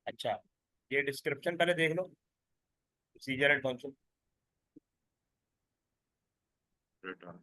अच्छा, ये डिस्क्रिप्शन पहले देख लो, प्रोसीजर एंड फंक्शन। रिटर्न।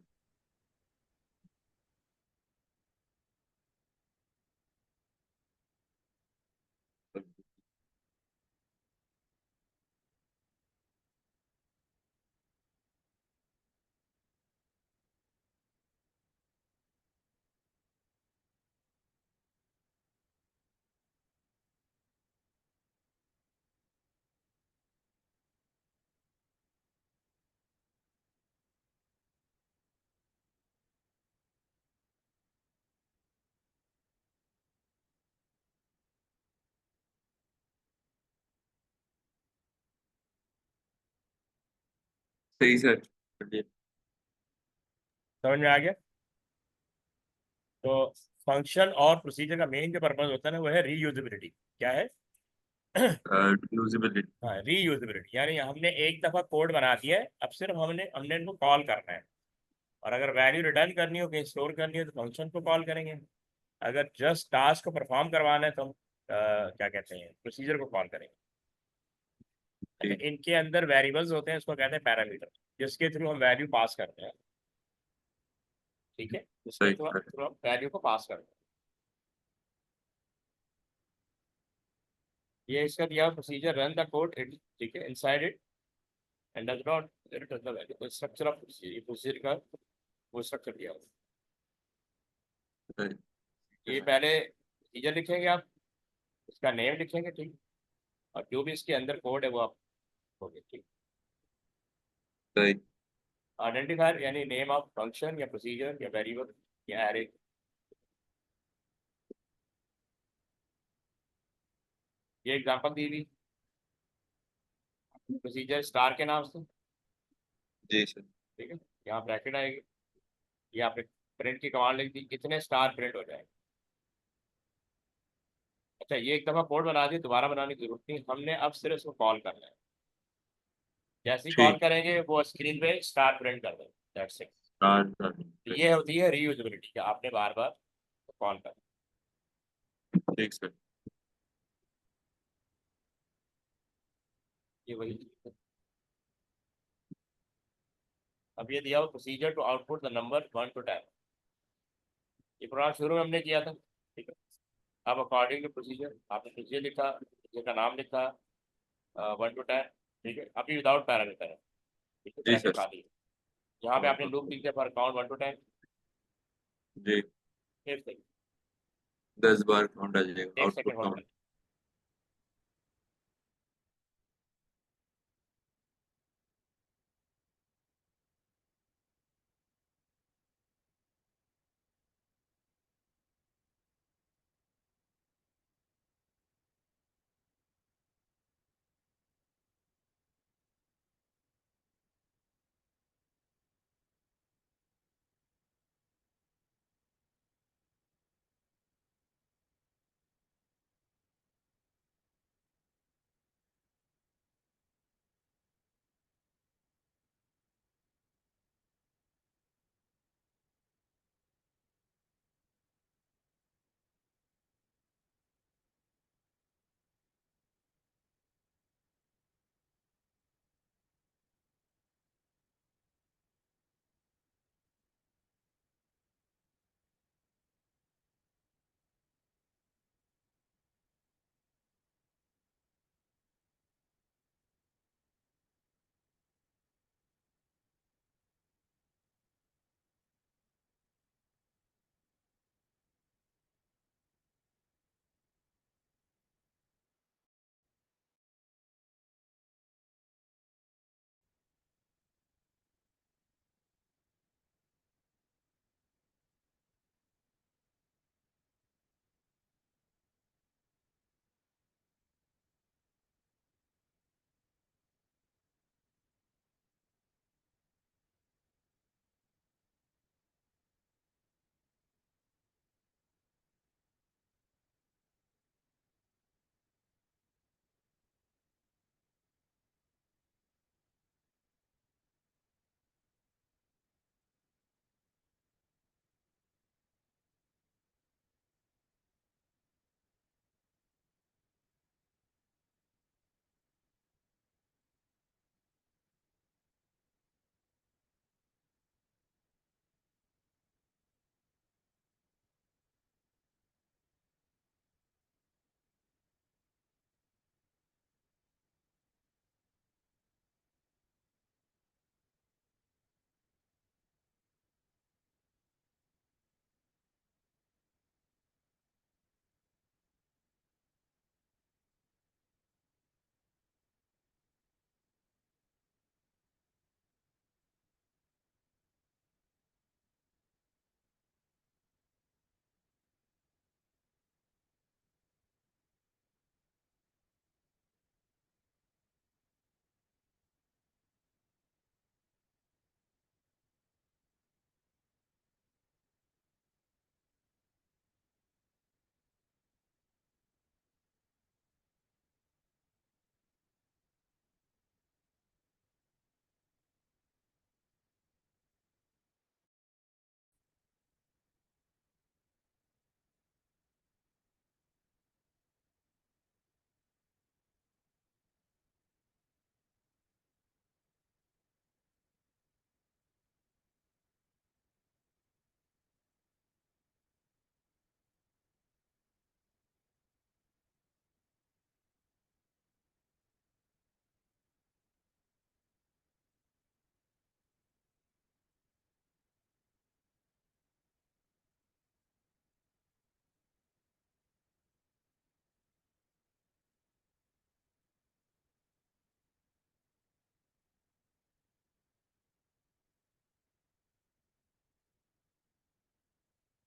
सही सर। समझ में आ गया? तो फंक्शन और प्रोसीजर का मेन जो पर्पज होता है ना, वो है रीयूजेबिलिटी। क्या है? यूजिबिलिटी। हाँ, रीयूजेबिलिटी, यानी हमने एक दफा कोड बना दिया है, अब सिर्फ हमने हमने इनको कॉल करना है। और अगर वैल्यू रिटर्न करनी हो, कहीं स्टोर करनी हो, तो फंक्शन को कॉल करेंगे। अगर जस्ट टास्क को परफॉर्म करवाना है तो हम क्या कहते हैं, प्रोसीजर को कॉल करेंगे। अच्छा, ठीक। इनके अंदर वेरिएबल्स होते हैं, उसको कहते हैं पैरामीटर, जिसके थ्रू हम वैल्यू पास करते हैं। ठीक है, जिसके सही थ्रू सर। थ्रू हम वैल्यू को पास करते हैं। ये इसका दिया procedure, run the code it, ठीक है, inside it, and does not return the value. Structure of procedure का वो स्ट्रक्चर दिया हुआ सही। है। ये पहले प्रोसीजर लिखेंगे आप, इसका नेम लिखेंगे, ठीक, और जो भी इसके अंदर कोड है वो आप लिखोगे, ठीक। सही। आइडेंटिफायर यानी नेम ऑफ फंक्शन या प्रोसीजर या वेरिएबल या एरे। ये एग्जांपल दी हुई प्रोसीजर स्टार के नाम से, जी सर। ठीक है। यहाँ ब्रैकेट आएगी, ये आपने प्रिंट की कमांड लिख दी, कितने स्टार प्रिंट हो जाएंगे। अच्छा, ये एक दफा कोड बना दी, दोबारा बनाने की जरूरत नहीं, हमने अब सिर्फ उसको कॉल करना है। जैसे ही कॉल ठीक। करेंगे वो स्क्रीन पे स्टार प्रिंट कर देंगे, दैट्स इट। स्टार्ट कर। ये होती है रीयूजेबिलिटी, आपने बार बार कॉल करना। ठीक सर। ये वही चीज़ है। अब ये दिया हुआ procedure to output the number 1 to 10। ये प्रोग्राम शुरू में हमने किया था, ठीक है। अब अकॉर्डिंग टू प्रोसीजर आपने प्रोसीजर लिखा, प्रोसीजर का नाम लिखा, 1 to 10, ठीक है, अभी विदाउट पैरामीटर है, ठीक है, जी ब्रैकेट सर। खाली है। यहाँ पे आपने हाँ, लूप लिख दिया फॉर काउंट 1 to 10। जी। एक सेकंड, 10 बार काउंट आ जाएगा, एक आउटपुट सेकंड होल्ड काउंट। कर।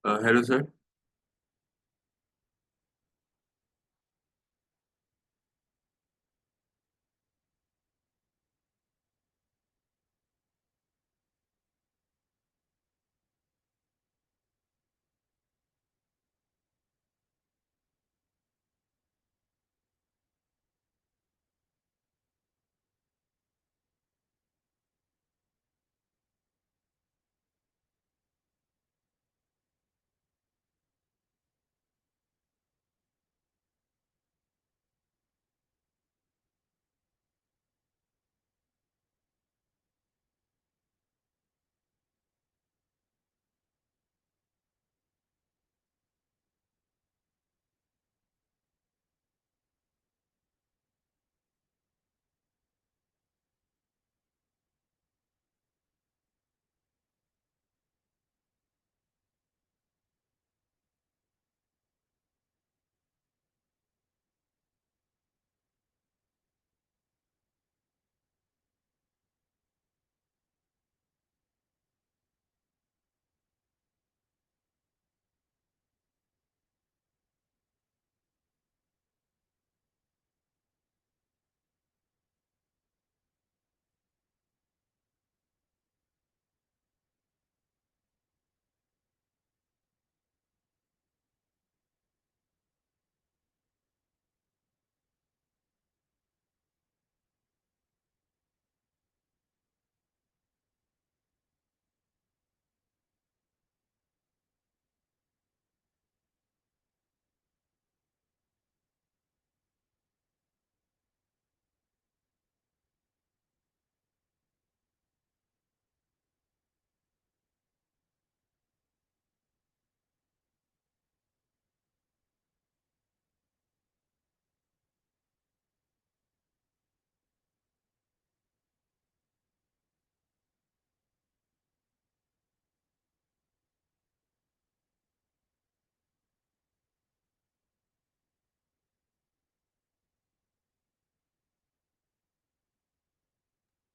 Hello sir.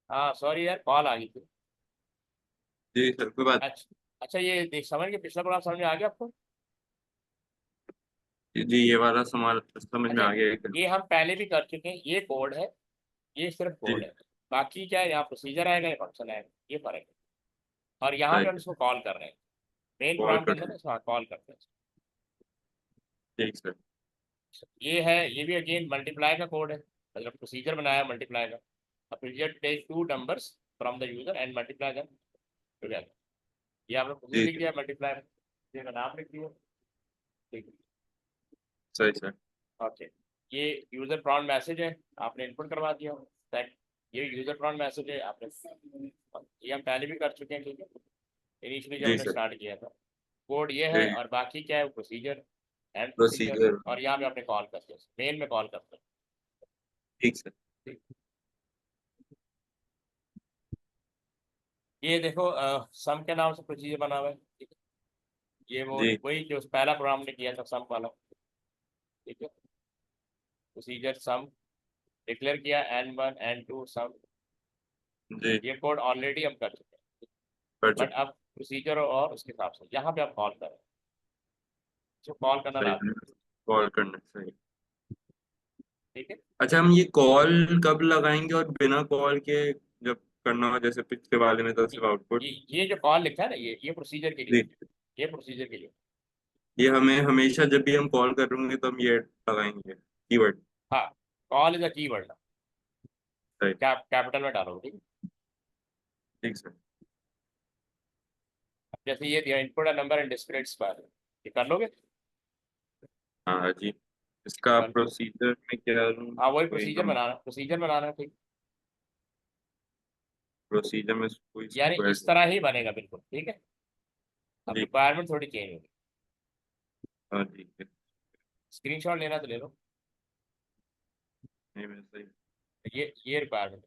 हाँ सॉरी यार, कॉल आ गई थी। जी सर, कोई बात। अच्छा। अच्छा, ये देख, समझ के पिछला प्रोग्राम समझ में आ गया आपको? जी, ये वाला सवाल समझ में अच्छा, आ गया है। ये हम पहले भी कर चुके हैं, ये कोड है, ये सिर्फ कोड जी। है। बाकी क्या है, यहाँ प्रोसीजर आएगा, ये फंक्शन आएगा, ये फर्क है। और यहाँ पे सही हम है। इसको कॉल कर रहे हैं, मेन कॉल प्रोग्राम के कर। अंदर इसको कॉल करते हैं। ठीक सर। ये है, ये भी अगेन मल्टीप्लाई का कोड है, मतलब प्रोसीजर बनाया मल्टीप्लाई का। Procedure take two numbers from the user and multiply them together. ये आपने प्रोसीजर जी लिख सर। दिया, मल्टीप्लाई का नाम लिख दिया। ठीक है। सही सर। ओके। ये यूजर प्रॉम्प्ट मैसेज है, आपने इनपुट करवा दिया। सेट। ये यूजर प्रॉम्प्ट मैसेज है आपने, ये हम पहले भी कर चुके हैं, ठीक है, इनिशियली जब जी हमने सर। स्टार्ट किया था। कोड ये है, जी। और बाकी क्या है, प्रोसीजर एंड प्रोसीजर। प्रोसीजर। और यहाँ पे आपने कॉल करते हैं, मेल में कॉल करते ठीक सर। हैं। ये देखो, सम के नाम से प्रोसीजर बना हुआ है, ठीक है। ये वो जी। वही जो पहला प्रोग्राम ने किया था, सम वाला, ठीक है। प्रोसीजर सम डिक्लेयर किया, N1 N2 सम। जी। ये कोड ऑलरेडी हम कर चुके हैं, कर बट चुके। अब प्रोसीजर और उसके हिसाब से यहाँ पे आप कॉल करें, जो कॉल करना सही लाजमी है। कॉल करना सही। है, ठीक है। अच्छा, हम ये कॉल कब लगाएंगे और बिना कॉल के जब करना हो, जैसे पिछले वाले में था ये सिर्फ आउटपुट। ये जो कॉल लिखा है ना, ये प्रोसीजर के लिए, जी। ये प्रोसीजर के लिए। ये हमें हमेशा जब भी हम कॉल करेंगे तो हम ये लगाएंगे कीवर्ड। हाँ, कॉल इज अ कीवर्ड ना, सही। कैपिटल में डालोगे, ठीक है। ठीक सर। अब जैसे ये दिया, input number and display expire, ये कर लोगे? हाँ जी। इसका कर। प्रोसीजर में क्या लूँ? हाँ, वही कोई प्रोसीजर हम बनाना, प्रोसीजर बनाना है, ठीक। प्रोसीजर में कोई यानी स्क्वायर। इस तरह ही बनेगा बिल्कुल, ठीक है। अब जी। रिक्वायरमेंट थोड़ी चेंज होगी। हाँ ठीक है। स्क्रीनशॉट लेना तो ले लो। नहीं मैं सही। ये रिक्वायरमेंट।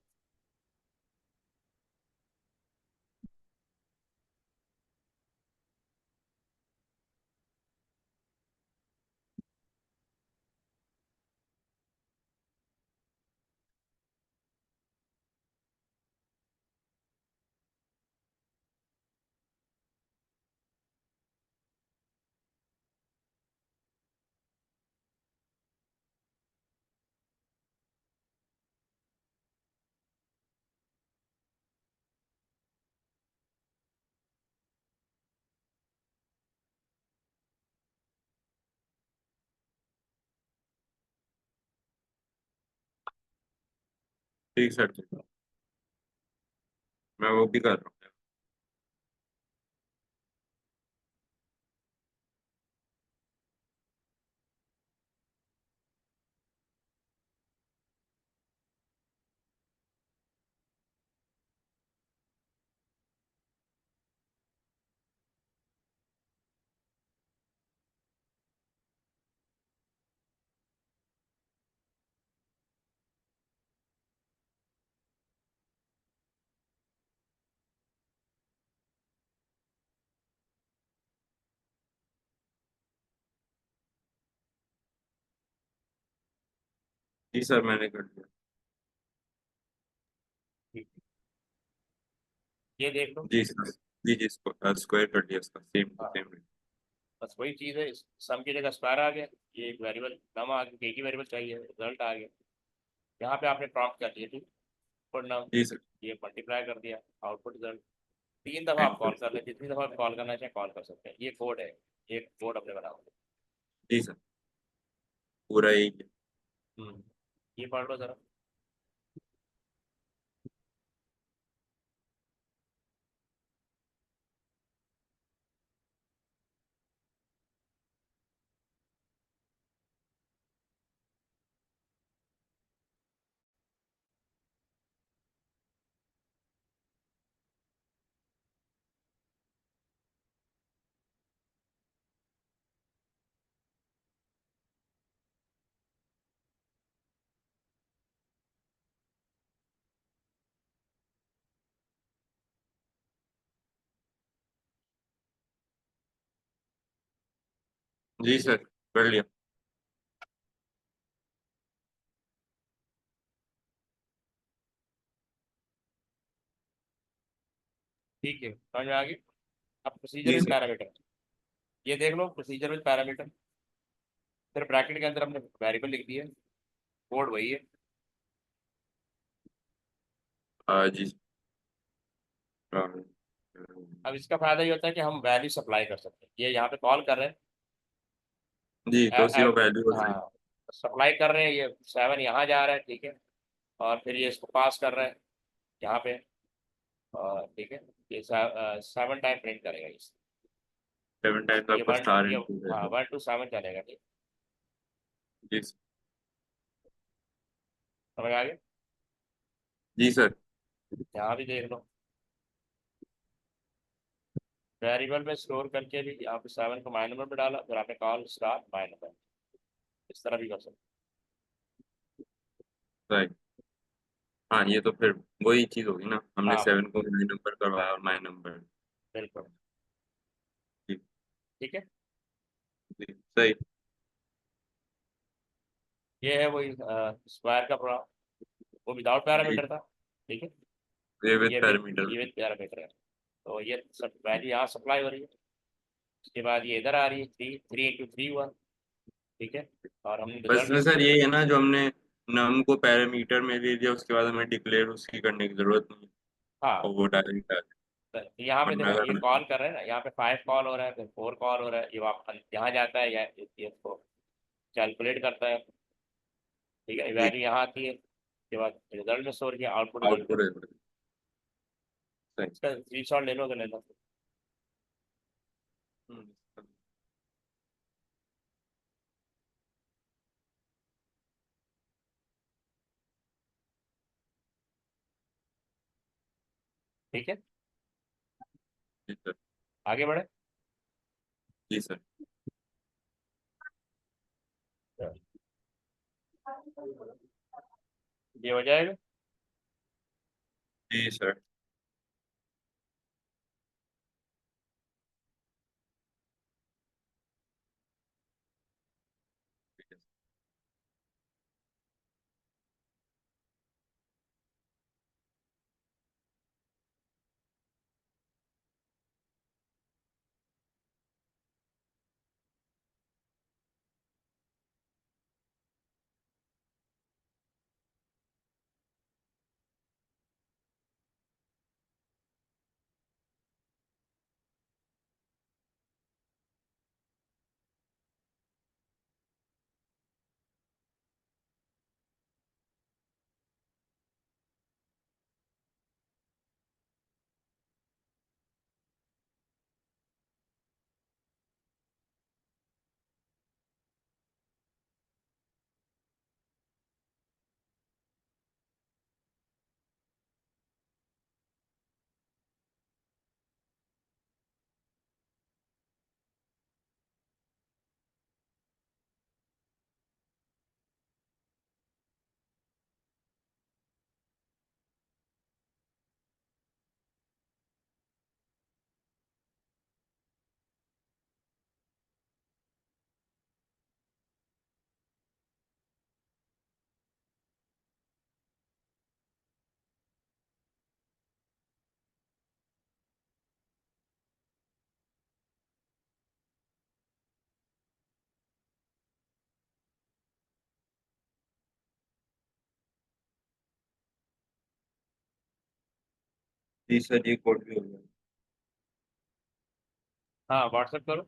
ठीक सर, ठीक। मैं वो भी कर रहा हूँ। जी सर, मैंने कर दिया। ठीक है, ये देख लो। जी सर। जी जी, स्क्वायर कर दिया इसका, सेम टू हाँ, सेम। बस वही चीज़ है, सम की जगह स्क्वायर आ गया, ये एक वेरिएबल नम आ गया, एक ही वेरिएबल चाहिए, रिजल्ट आ गया। यहाँ पे आपने प्रॉम्प्ट कर दिया, ठीक, फुल नम, जी सर। ये मल्टीप्लाई कर दिया, आउटपुट रिजल्ट। 3 दफ़ा आप कॉल एंटर। कर ले, जितनी दफ़ा आप कॉल करना चाहें कॉल कर सकते हैं, ये कोड है, ये कोड अपने बना हुआ जी सर, पूरा यही है। है। ये पढ़ लो जरा। जी सर, कर लिया। ठीक है, समझ में आ गई। अब प्रोसीजर जी विद सर। पैरामीटर, ये देख लो, प्रोसीजर विद पैरामीटर, फिर ब्रैकेट के अंदर हमने वेरिएबल लिख दिया, कोड वही है। जी सर। हाँ, अब इसका फायदा ये होता है कि हम वैल्यू सप्लाई कर सकते हैं, ये यहाँ पे कॉल कर रहे हैं। जी, ए, तो ए, उसी को वैल्यू हो जाएगी। हाँ, सप्लाई कर रहे हैं, ये 7 यहाँ जा रहा है, ठीक है, और फिर ये इसको पास कर रहे हैं यहाँ पे, और ठीक है, ये 7 टाइम प्रिंट करेगा इस, 7 टाइम्स ये आपका वन, स्टार ये, इनपुट है हाँ, तो। 1 to 7 चलेगा, ठीक, जी सर। समझ आ गया। जी सर। यहाँ भी देख लो, वेरिएबल में स्टोर करके भी यहाँ पे 7 को माय नंबर पे डाला, फिर आपने कॉल स्टार माय नंबर, इस तरह भी कर सकते राइट। हाँ, ये तो फिर वही चीज होगी ना, हैं। हमने हाँ, 7 को माई नंबर करवाया और माई नंबर। बिल्कुल, जी। ठीक है। जी सही। ये है वही स्क्वायर का प्रोग्राम, वो विदाउट जी, पैरामीटर था, ठीक है। ये विद ये भी, पैरामीटर। ये विद पैरामीटर है, तो ये सब वैल्यू यहाँ सप्लाई हो रही है, उसके बाद ये इधर आ रही है, 3 3 into 3 हुआ, ठीक है, और हमने बस रिजल्ट में इस, सर यही है ना, जो हमने नम को पैरामीटर में दे दिया, उसके बाद हमें डिक्लेयर उसकी करने की जरूरत नहीं। हाँ, और वो डायरेक्ट आ जाए। तो यहाँ पे वरना देखो, अगर ये कॉल कर रहे हैं ना, यहाँ पे 5 कॉल हो रहा है, फिर 4 कॉल हो रहा है, ये वापस यहाँ जाता है, या ये इसको कैलकुलेट करता है, ठीक है, जी, वैल्यू यहाँ आती है, उसके बाद रिजल्ट में स्टोर किया, आउटपुट रिजल्ट में। आउटपुट है सही। इसका स्क्रीनशॉट ले लो तो ले लो, हम्म, ठीक है, जी सर। आगे बढ़े। जी सर। ये हो जाएगा। जी सर। ठीक है। जी सर, ये कोड भी हो गया। हाँ व्हाट्सएप करो।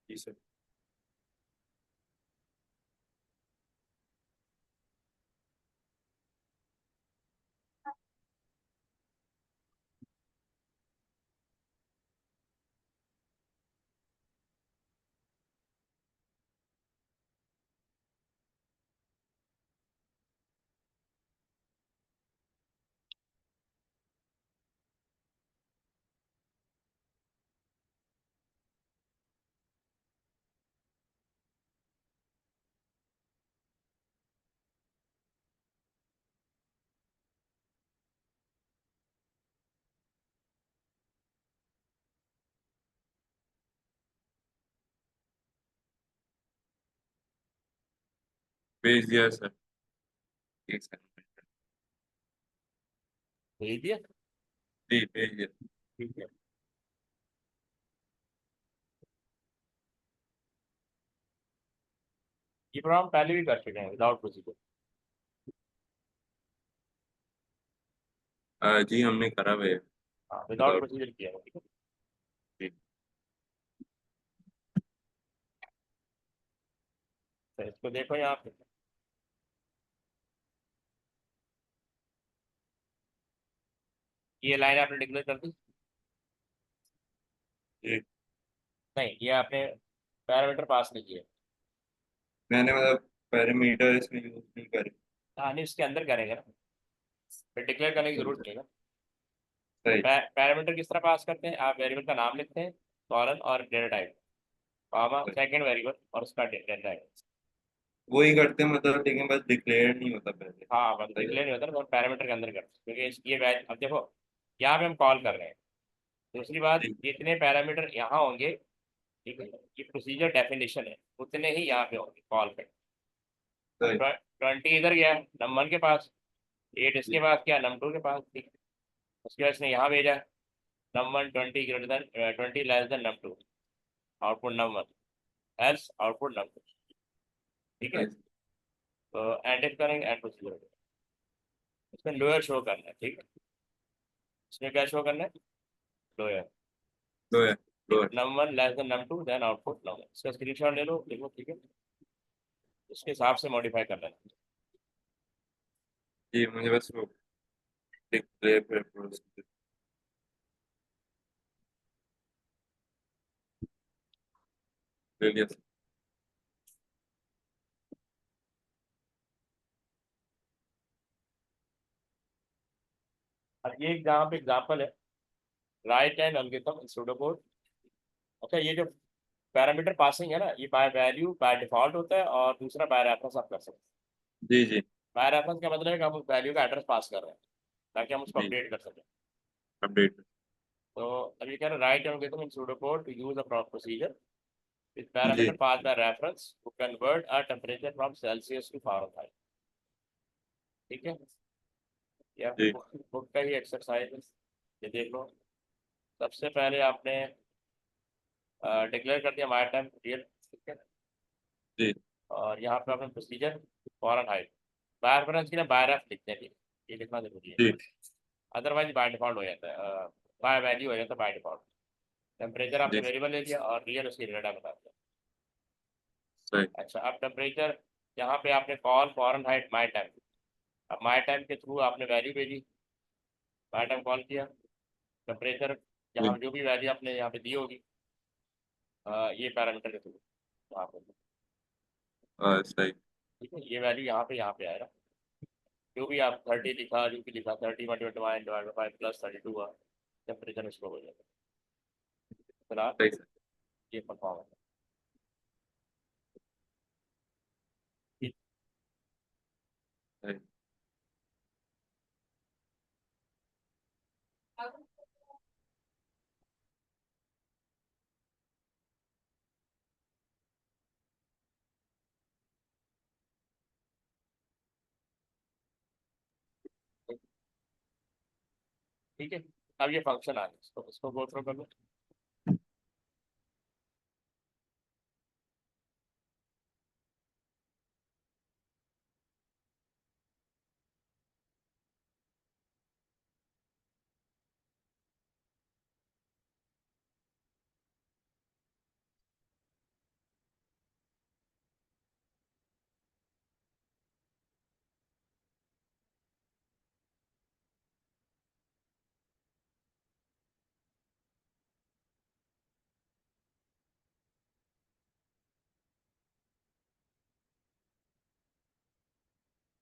जी सर। भेज दिया सर। एक सेकंड। भेज दिया। जी भेज दिया। ठीक है। ये प्रोग्राम पहले भी कर चुके हैं विदाउट प्रोसीजर। जी हमने करा हुआ है। हाँ विदाउट विदाउट। प्रोसीजर किया है, ठीक है। जी। तो इसको देखो यहाँ पे, ये लाइन आपने डिक्लेयर कर दी। जी नहीं, ये आपने पैरामीटर पास नहीं किए। मैंने मतलब पैरामीटर इसमें यूज नहीं करे। हाँ नहीं, उसके अंदर करेंगे ना, फिर डिक्लेयर करने की सही जरूरत सर। नहीं है ना। सही। पैरामीटर किस तरह पास करते हैं, आप वेरिएबल का नाम लिखते हैं, कॉलन और डेटा टाइप, कॉमा सही। सेकंड वेरिएबल और उसका डेटा टाइप। वही करते हैं मतलब, लेकिन बस डिक्लेयर नहीं होता पहले। हाँ बस सही है। डिक्लेयर नहीं होता ना, तो पैरामीटर के अंदर करते हैं, क्योंकि ये वैल्यू अब देखो, यहाँ पे हम कॉल कर रहे हैं। दूसरी बात, जी जितने पैरामीटर यहाँ होंगे, ठीक है, ये प्रोसीजर डेफिनेशन है, उतने ही यहाँ पे होंगे कॉल पे। अब सही। 20 इधर गया नम 1 के पास, 8 इसके जी पास क्या नम 2 के पास, ठीक है। उसके बाद इसने यहाँ भेजा नम 1 20 ग्रेटर देन 20 लेस देन नम 2, आउटपुट नम 1, एल्स आउटपुट नम 2, ठीक है। सही। तो एंड इफ करेंगे, एंड प्रोसीजर, इसमें लोअर शो करना है, ठीक है। इसमें क्या शो करना है, लोअर, लो है। लो ठीक है। है। नम 1 लेस देन नम 2 देन आउटपुट नम 1, इसका स्क्रीनशॉट ले लो, देखो, ठीक है। इसके हिसाब से मॉडिफाई करना है। जी मुझे बस वो डिक्लेयर प्रोसीजर ले लिया सर। अब ये जहाँ पे एग्जाम्पल है, राइट एंड एल्गोरिथम सूडोकोड। अच्छा, ये जो पैरामीटर पासिंग है ना, ये बाय वैल्यू बाय डिफॉल्ट होता है, और दूसरा बाय रेफरेंस आप कर सकते हैं। जी जी। बाय रेफरेंस का मतलब है कि हम उस वैल्यू का एड्रेस पास कर रहे हैं, ताकि हम उसको जी अपडेट कर सकें। अपडेट। तो अब ये कह रहे हैं write algorithm in pseudocode to use a procedure with G parameter pass by reference to convert a temperature from Celsius to Fahrenheit, ठीक है। ये आपकी जी बुक का ही एक्सरसाइज है, ये देख लो। सबसे पहले आपने डिक्लेयर कर दिया माई टाइम रियल, ठीक है। जी और यहाँ पे आपने procedure foreign height, by reference के लिए बाय रेफ लिखते हैं, ठीक है? ये लिखना जरूरी है, जी। अदरवाइज बाय डिफॉल्ट हो जाता है, बाय वैल्यू हो जाता है बाय डिफॉल्ट। टेम्परेचर आपने जी वेरिएबल ले लिया और रियल उसकी डेटा बता दिया। सही। अच्छा, अब टेम्परेचर, यहाँ पे आपने call foreign height my time, अब माई टाइम के थ्रू आपने वैल्यू भेजी, माई टाइम कॉल किया, टेम्परेचर जी यहाँ जो भी वैल्यू आपने यहाँ पे दी होगी, ये पैरामीटर के थ्रू यहाँ पे, सही। ठीक है। ये वैल्यू यहाँ पे आएगा, जो भी आप 30 लिखा, जो भी लिखा 30 × 5 प्लस 32 हुआ, टेम्परेचर उसको हो जाएगा। फिलहाल सही सर। ये परफॉर्म है। सही। ठीक है। अब ये फंक्शन आ गया, इसको गो थ्रू कर लो।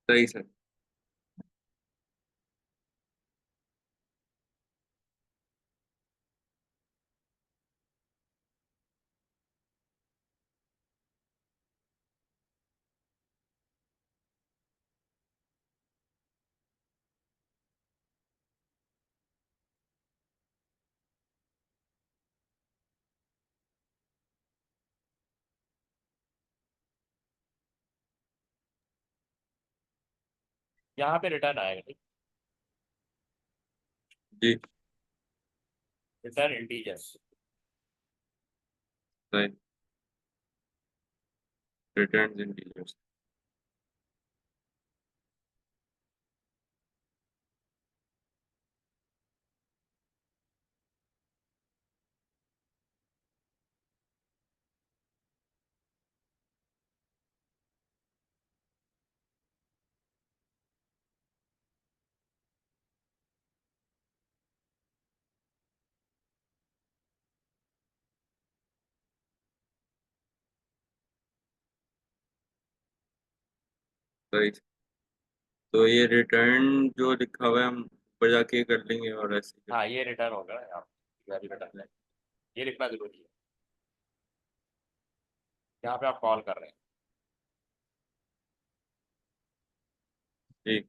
सही सर। यहाँ पे रिटर्न आएगा, ठीक। जी। Return integers. सही। Return integers. सही। तो ये रिटर्न जो लिखा हुआ है हम ऊपर जाके कर लेंगे और ऐसे कर। हाँ, ये रिटर्न होगा, आप वैल्यू रिटर्न है, ये लिखना जरूरी है। यहाँ पे आप कॉल कर रहे ठीक।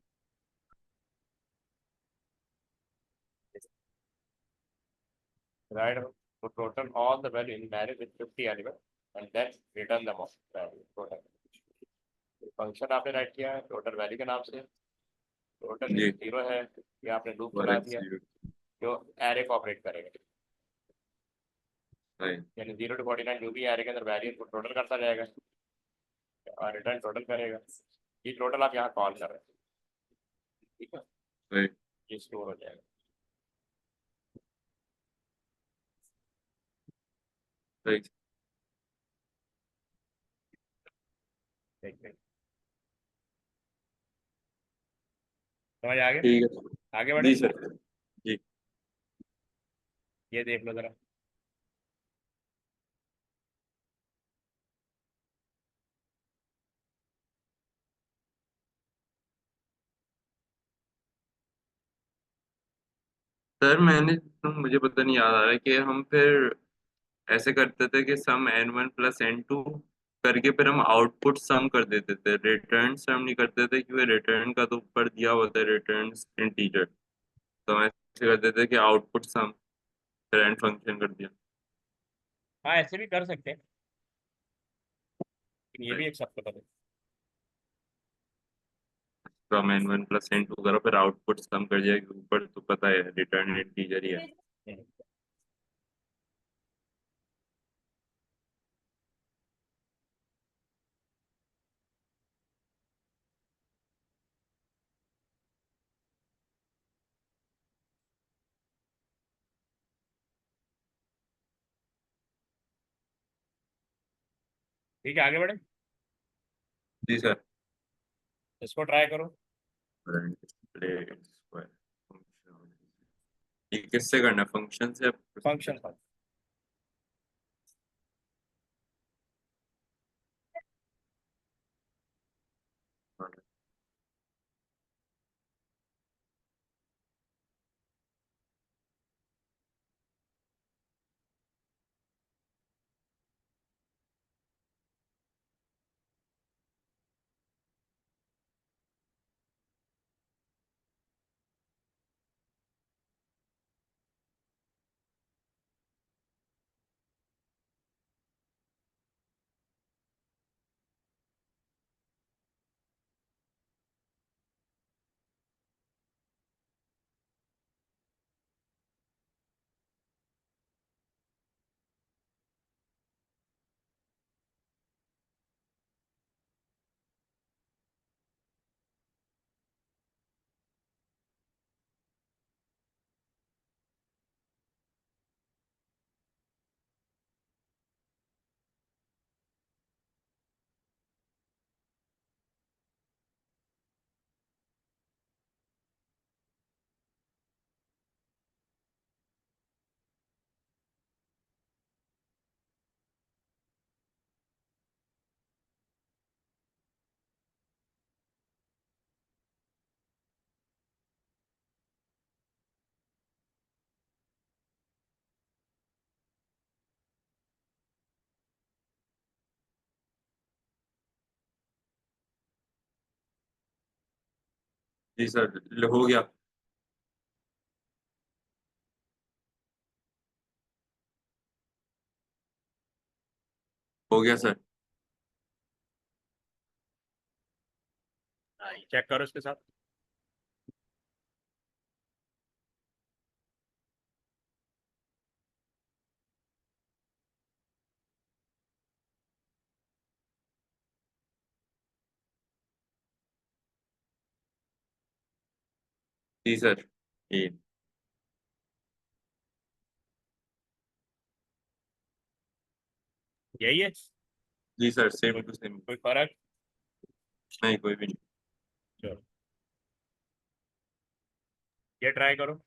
हैं, राइट। तो total all the value in marriage with 50 element and then return the value total. Function आपने राइट किया है टोटल वैल्यू के नाम से, टोटल जी। 0 है, ये आपने लूप और चला दिया एक्सक्यूट। जो एरे को ऑपरेट करेगा, सही। यानी 0 to 49 जो भी एरे के अंदर वैल्यू को टोटल करता जाएगा और रिटर्न टोटल करेगा। ये टोटल आप यहाँ कॉल कर रहे हैं, ठीक है, सही। ये स्टोर हो जाएगा। सही। ठीक है, समझ आ गया। ठीक है सर। आगे बढ़े, जी सर। जी। ये देख लो जरा। सर मैंने तो मुझे पता नहीं याद आ रहा है कि हम फिर ऐसे करते थे कि सम n1 + n2 करके फिर हम आउटपुट सम कर देते थे, रिटर्न सम नहीं करते थे क्योंकि रिटर्न का तो ऊपर दिया होता है रिटर्न इंटीजर। तो हम ऐसे करते थे कि आउटपुट सम फिर एंड फंक्शन कर दिया। हाँ, ऐसे भी कर सकते हैं, लेकिन ये भी एक शब्द बता तो हम n1 + n2 करो फिर आउटपुट सम कर जाएगी, ऊपर तो पता है रिटर्न इंटीजर ही है। दो। ठीक है, आगे बढ़े, जी सर। इसको ट्राई करो। ये किससे करना है, फंक्शन से? फंक्शन पर। जी सर, हो गया। हो गया सर। हाँ, चेक करो इसके साथ। जी सर। जी। यही है। जी सर, सेम कोई टू सेम। कोई फर्क? नहीं, कोई भी नहीं। चलो, ये ट्राई करो।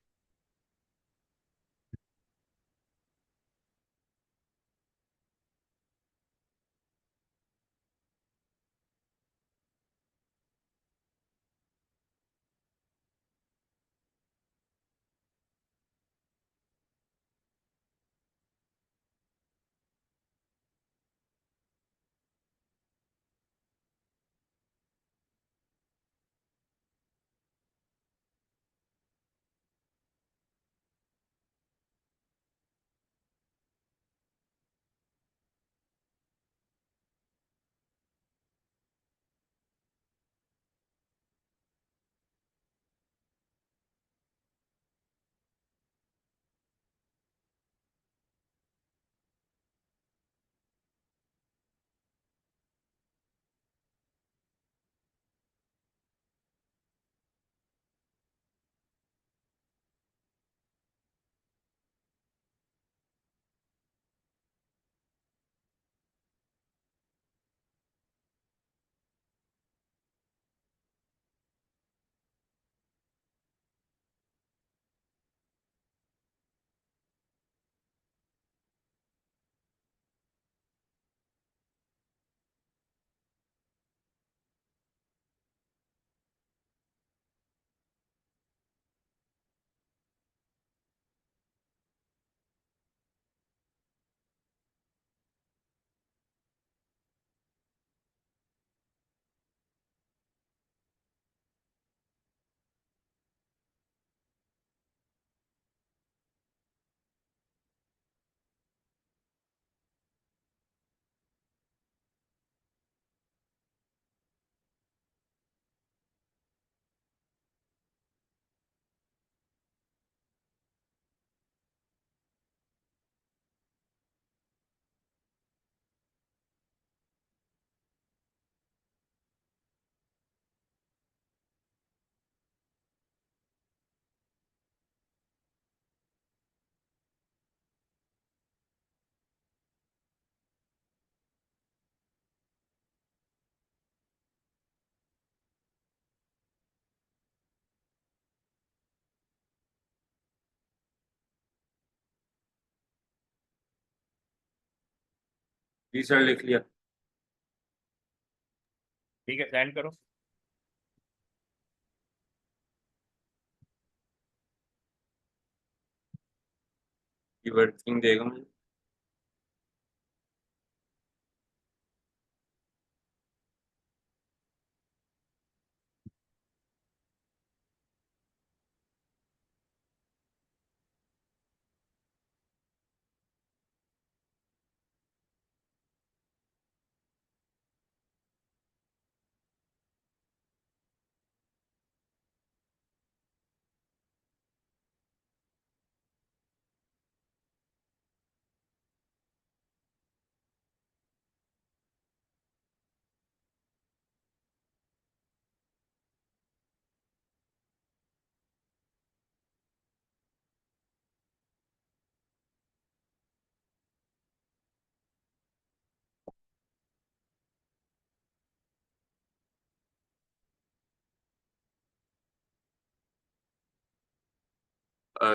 जी सर, लिख लिया। ठीक है, सेंड करो। ये वर्किंग देगा मुझे।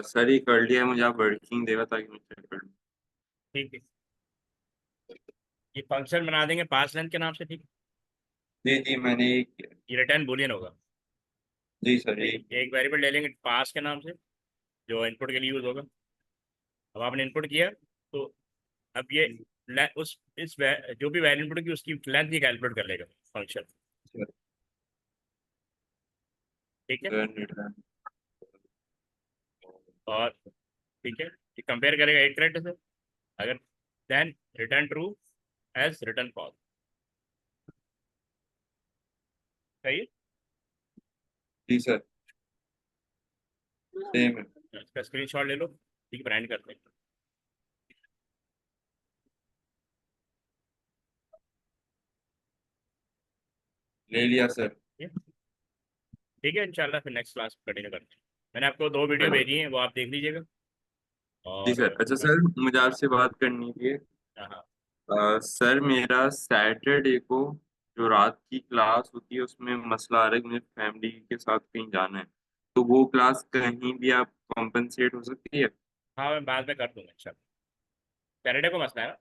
सर, ये कर लिया है, मुझे आप वर्किंग देगा ताकि मैं चेक कर लूँ। ठीक है, ये फंक्शन बना देंगे पास लेंथ के नाम से, ठीक है। जी जी, मैंने ये किया। ये रिटर्न बूलियन होगा। जी सर, ये एक वेरिएबल ले लेंगे पास के नाम से, जो इनपुट के लिए यूज होगा। अब आपने इनपुट किया, तो अब ये उस जो भी वैल्यू इनपुट की उसकी लेंथ ही कैलकुलेट कर लेगा फंक्शन। किया। ठीक है। then return और ठीक है, ये कंपेयर करेगा एक करेक्ट से, अगर then return true else return false. सही है। जी सर सेम है। इसका स्क्रीनशॉट ले लो, ठीक है, ब्रांड करते हैं। ले लिया सर। ठीक है, इंशाल्लाह फिर नेक्स्ट क्लास कंटिन्यू करते हैं। मैंने आपको 2 वीडियो भेजी हैं, वो आप देख लीजिएगा। जी और सर। अच्छा सर मुझे आपसे बात करनी थी। हाँ हाँ। सर मेरा सैटरडे को जो रात की क्लास होती है उसमें मसला आ रहा है कि मुझे फैमिली के साथ कहीं जाना है, तो वो क्लास कहीं भी आप कॉम्पनसेट हो सकती है? हाँ, मैं बाद में कर दूंगा इंशाल्लाह। सैटरडे को मसला है ना?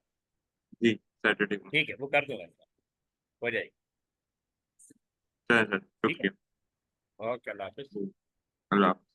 जी सैटरडे को। ठीक है, वो कर दूंगा, हो जाएगी। सर सर ठीक है। शुक्रिया। ओके, अल्लाह हाफिज़। अल्लाह हाफ़िज़।